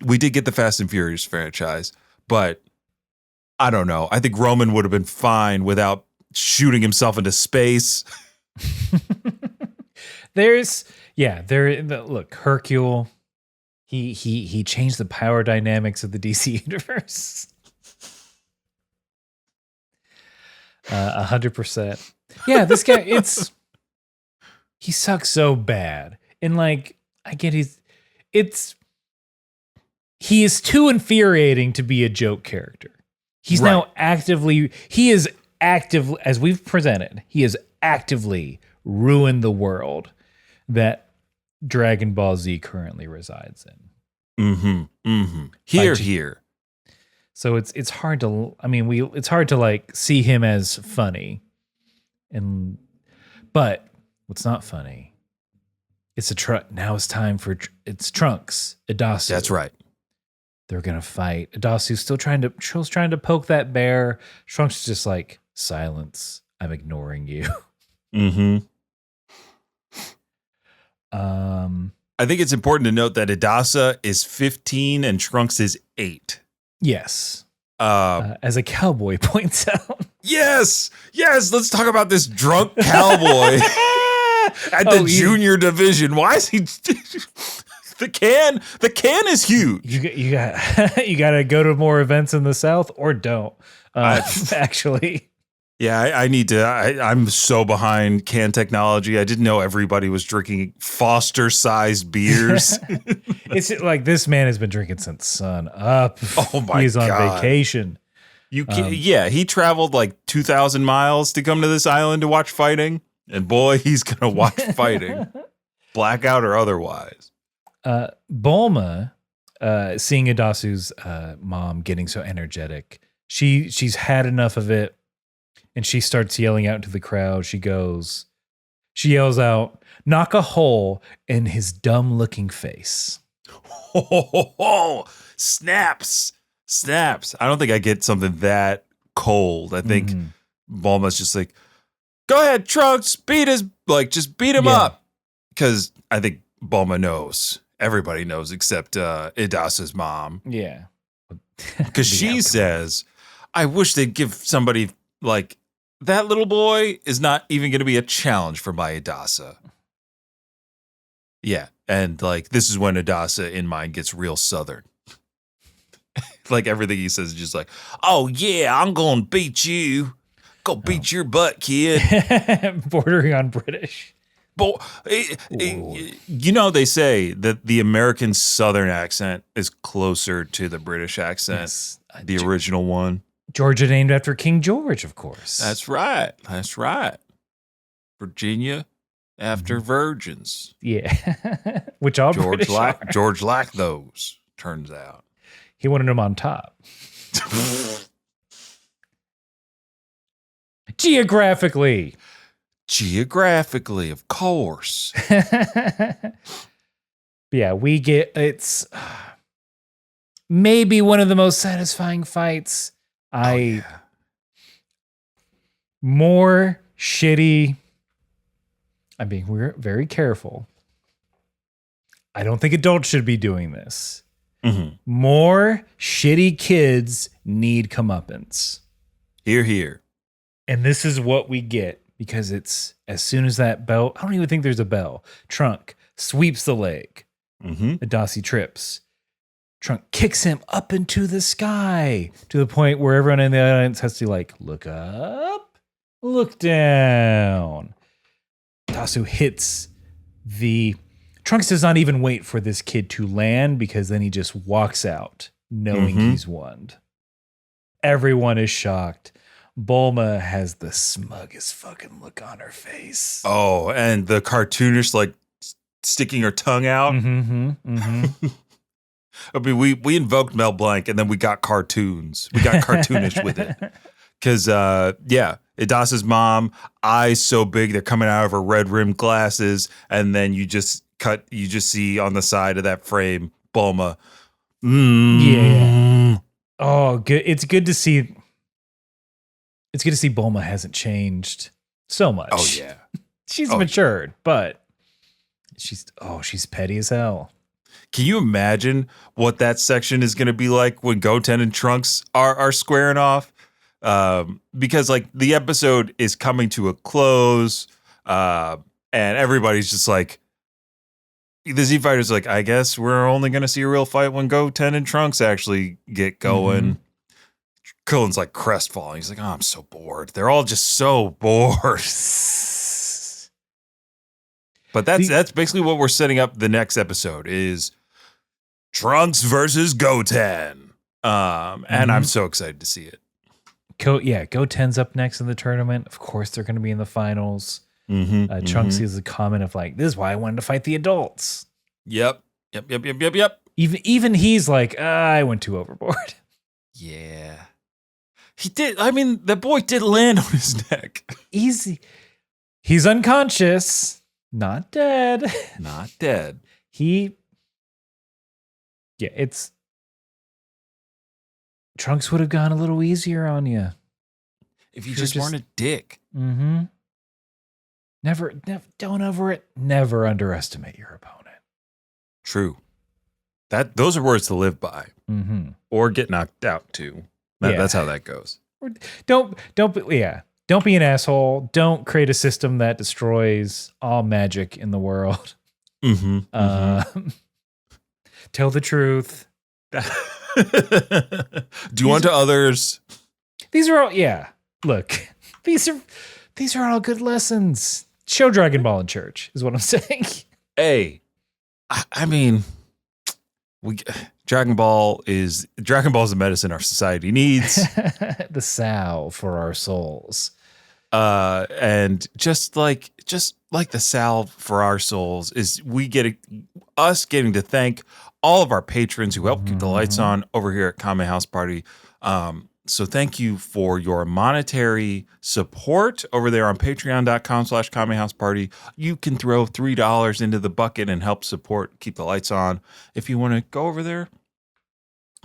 we did get the Fast and Furious franchise, but I don't know. I think Roman would have been fine without shooting himself into space. Look, Hercule, he changed the power dynamics of the DC universe. 100%. Yeah, this guy, he sucks so bad. And like, I get he is too infuriating to be a joke character. He is actively, as we've presented, he has actively ruined the world that Dragon Ball Z currently resides in. Here. So it's hard to, it's hard to like see him as funny. But what's not funny, now it's time for, it's Trunks, Idasu. That's right. They're going to fight. Idasu's still trying to poke that bear. Trunks is just like, silence. I'm ignoring you. I think it's important to note that Idasa is 15 and Trunks is 8. Yes. As a cowboy points out. Yes. Let's talk about this drunk cowboy at the junior division. Why is he? The can is huge. You got to go to more events in the South or don't. Actually. Yeah, I need to. I'm so behind can technology. I didn't know everybody was drinking Foster-sized beers. It's like this man has been drinking since sun up. Oh my God. He's on vacation. He traveled like 2,000 miles to come to this island to watch fighting. And boy, he's going to watch fighting. Blackout or otherwise. Bulma, seeing Idasu's mom getting so energetic, she's had enough of it. And she starts yelling out into the crowd. She yells out, knock a hole in his dumb looking face. Snaps. I don't think I get something that cold. I think Bulma's just like, go ahead, Trunks, just beat him up. Because I think Bulma knows. Everybody knows except Idasa's mom. Yeah. Because she says, I wish they'd give somebody like, that little boy is not even going to be a challenge for my Idasa. Yeah. And like, this is when Idasa in mind gets real Southern. Like everything he says is just like, oh yeah, I'm going to beat you. Go beat your butt, kid. Bordering on British. But, you know, they say that the American Southern accent is closer to the British accent, yes. The original one. Georgia named after King George, of course. That's right. Virginia after virgins. Yeah. Which all George British George liked those, turns out. He wanted them on top. Geographically, of course. Yeah, it's maybe one of the most satisfying fights. More shitty. I'm being very careful. I don't think adults should be doing this. More shitty kids need comeuppance. Hear. And this is what we get because it's as soon as that bell, I don't even think there's a bell. Trunk sweeps the leg. Idasi trips. Trunk kicks him up into the sky to the point where everyone in the audience has to like, look up, look down. Idasu hits Trunks does not even wait for this kid to land because then he just walks out knowing he's won. Everyone is shocked. Bulma has the smuggest fucking look on her face. Oh, and the cartoonish like sticking her tongue out. I mean, we invoked Mel Blanc and then we got cartoons. We got cartoonish with it. Because, Idasa's mom, eyes so big, they're coming out of her red rimmed glasses. And then you just see on the side of that frame, Bulma. Yeah. Oh, good. It's good to see Bulma hasn't changed so much. Oh, yeah. She's matured, but she's petty as hell. Can you imagine what that section is going to be like when Goten and Trunks are squaring off? Because like the episode is coming to a close, And everybody's just like, the Z Fighter's like, I guess we're only going to see a real fight when Goten and Trunks actually get going. Krillin's like crestfallen. He's like, oh, I'm so bored. They're all just so bored. But that's basically what we're setting up the next episode is Trunks versus Goten. And I'm so excited to see it. Goten's up next in the tournament. Of course, they're going to be in the finals. Trunks sees a comment of like, this is why I wanted to fight the adults. Yep. Even he's like, I went too overboard. Yeah. He did. I mean, the boy did land on his neck. He's unconscious. Not dead. Not dead. It's Trunks would have gone a little easier on you if you just weren't a dick. Never underestimate your opponent. True. Those are words to live by, or get knocked out too. That's how that goes. Don't be an asshole. Don't create a system that destroys all magic in the world. Tell the truth. Do unto others. These are all look. These are all good lessons. Show Dragon Ball in church is what I'm saying. Hey, I mean, Dragon Ball is the medicine our society needs. The salve for our souls. And just like the salve for our souls is us getting to thank all of our patrons who help keep the lights on over here at Kame House Party. So thank you for your monetary support over there on patreon.com/Kame House Party. You can throw $3 into the bucket and help support keep the lights on. If you want to go over there,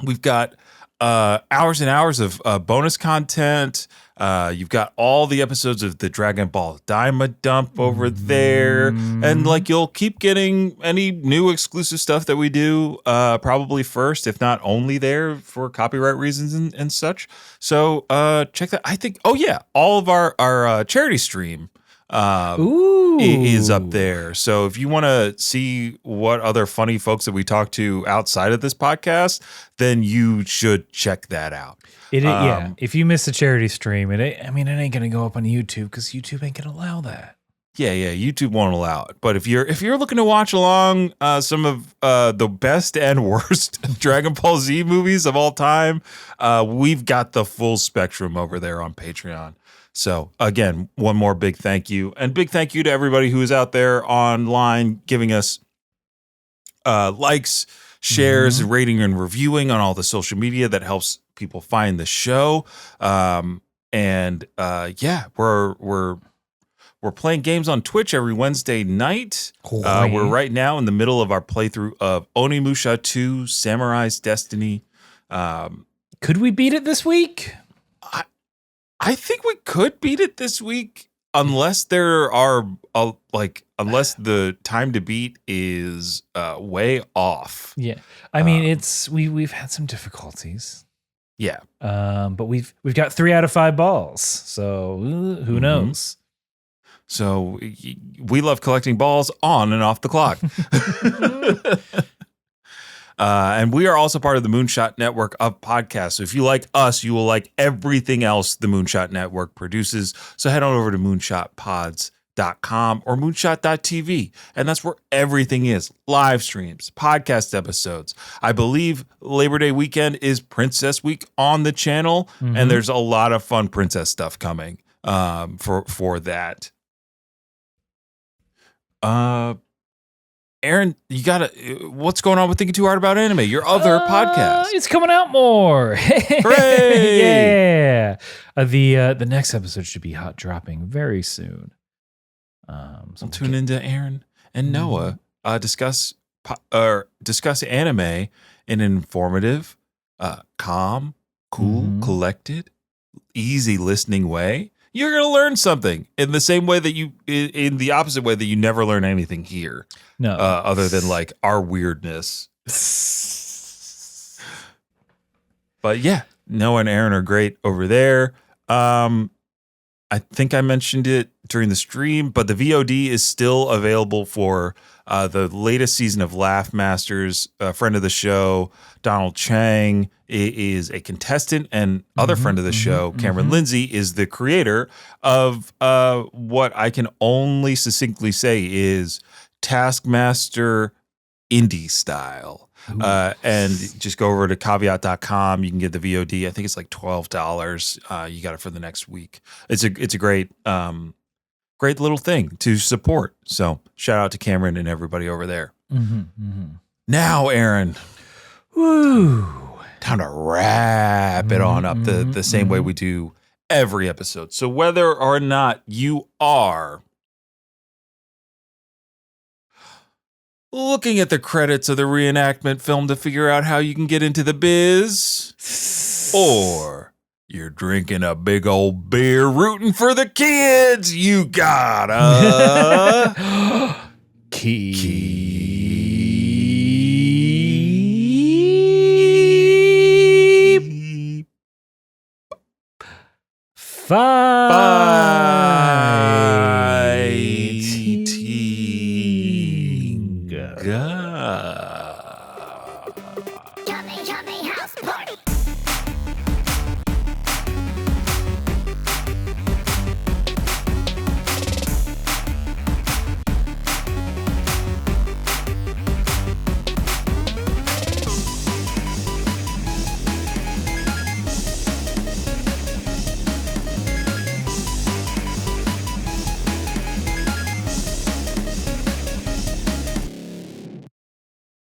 we've got hours and hours of bonus content. You've got all the episodes of the Dragon Ball Daima dump over there. And like you'll keep getting any new exclusive stuff that we do probably first, if not only there for copyright reasons and such. So check that. I think, all of our charity stream is up there. So if you want to see what other funny folks that we talk to outside of this podcast, then you should check that out. If you miss a charity stream, it ain't gonna go up on YouTube because YouTube ain't gonna allow that. Yeah, YouTube won't allow it. But if you're looking to watch along some of the best and worst Dragon Ball Z movies of all time, we've got the full spectrum over there on Patreon. So again, one more big thank you, and big thank you to everybody who is out there online giving us likes, shares, rating, and reviewing on all the social media that helps people find the show. We're playing games on Twitch every Wednesday night. We're right now in the middle of our playthrough of Onimusha 2: Samurai's Destiny. Could we beat it this week? I think we could beat it this week, unless there are unless the time to beat is way off. Yeah, I mean we've had some difficulties. Yeah, but we've got 3 out of 5 balls, so who knows? So we love collecting balls on and off the clock. And we are also part of the Moonshot Network of podcasts. So if you like us, you will like everything else the Moonshot Network produces. So head on over to moonshotpods.com or moonshot.tv. And that's where everything is. Live streams, podcast episodes. I believe Labor Day weekend is Princess Week on the channel. And there's a lot of fun princess stuff coming for that. Aaron, what's going on with Thinking Too Hard About Anime, your other podcast? It's coming out more. Hooray! Yeah. The next episode should be hot dropping very soon. So tune into Aaron and Noah discuss anime in an informative, calm, cool, collected, easy listening way. You're going to learn something in the same way in the opposite way that you never learn anything here. No. Other than like our weirdness. But yeah, Noah and Aaron are great over there. I think I mentioned it during the stream, but the VOD is still available for the latest season of Laugh Masters. A friend of the show, Donald Chang, is a contestant, and other friend of the show, Cameron Lindsay, is the creator of what I can only succinctly say is Taskmaster indie style. And just go over to caveat.com. You can get the VOD. I think it's like $12. You got it for the next week. It's a great great little thing to support. So shout out to Cameron and everybody over there. Now, Aaron, time to wrap it on up the same way we do every episode. So whether or not you are looking at the credits of the reenactment film to figure out how you can get into the biz, or you're drinking a big old beer rooting for the kids, you gotta keep